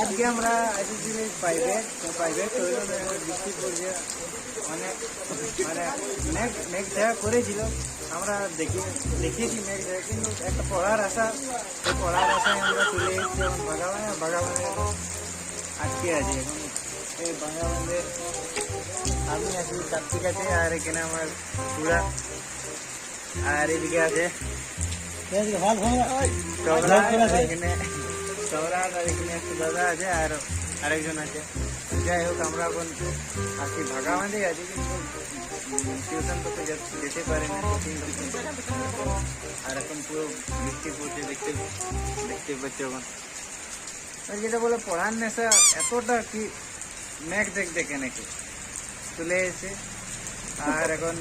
আজকে আমরা এসেছিলাম প্রাইভেট বৃষ্টি পড়ছে অনেক, মানে মেঘ দেখা করেছিল। আমরা দেখিয়েছি মেঘ দেখা, কিন্তু একটা পড়ার আশা, এই পড়ার আশায় আমরা চলে এসেছি এখন বাগাবানে আটকে আছি এখন। এই বাগাবানে আমি আছি, কার্তিক আছে, আর এখানে আমার চূড়া, আর এদিকে আছে এখানে সৌরাট, আর এখানে একটা দাদা আছে, আর আরেকজন আছে। যাই হোক, আমরা এখন আছি ভাগাবান্ধে আছি, কিন্তু টিউশন তো যেতে পারি না, আর এখন পুরো বৃষ্টি পড়ছে, দেখতে পাচ্ছি এখন। আর যেটা বলে পড়ার নেশা এতটা কি, ম্যাক দেখে নাকি চলে এসে, আর এখন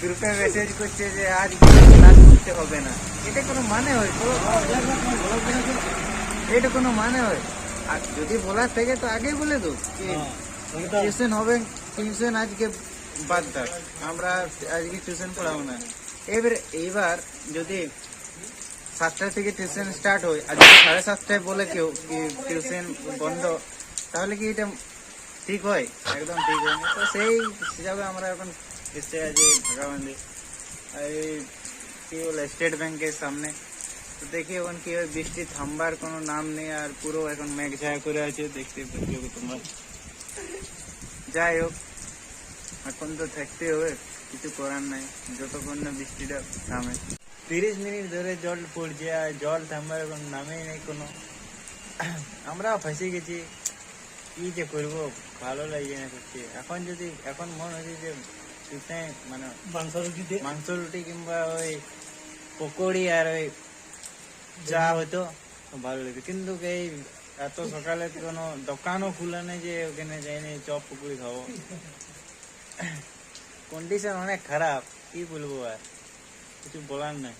গ্রুপে মেসেজ করছে যে আজ ক্লাস করতে হবে না। এটা কোনো মানে হয়? এটা কোনো মানে হয়? আর যদি বলার থেকে তো আগেই বলে দো কি টিউশন হবে, টিউশন আজকে বাদ থাক, আমরা আজকে টিউশন পড়াবো না। এইবার যদি 7টা থেকে টিউশন স্টার্ট হয়, আর যদি 7:30টায় বলে কেউ কি টিউশন বন্ধ, তাহলে কি এটা ঠিক হয়? একদম ঠিক হয় না। তো সেই হিসাবে আমরা এখন এসে আছি ভাগাবান্ধি, এই কি বলে স্টেট ব্যাংকের সামনে। তো দেখি এখন কি হয়, বৃষ্টি থামবার কোনো নাম নেই, আর পুরো এখন মেঘ ছায়া করে আছে, দেখতে পাচ্ছ তোমরা। যাই হোক, এখন তো থাকতে হবে, কিছু করার নাই, যতক্ষণ না বৃষ্টিটা থামে। 30 মিনিট ধরে জল পড়ছে, আর জল থামবার এখন নামেই নেই কোনো। আমরা ফেসে গেছি, কি যে করবো, ভালো লাগছে না সত্যি। এখন মনে হচ্ছে যে মানে মাংস রুটি কিংবা ওই পকোড়ি আর ওই চা হতো ভালো লাগতো, কিন্তু এই এত সকালে কোনো দোকানও খুলে নেই যে ওখানে যাইনি চপ পকোড়ি খাবো। কন্ডিশন অনেক খারাপ, কি বলবো, আর কিছু বলার নাই।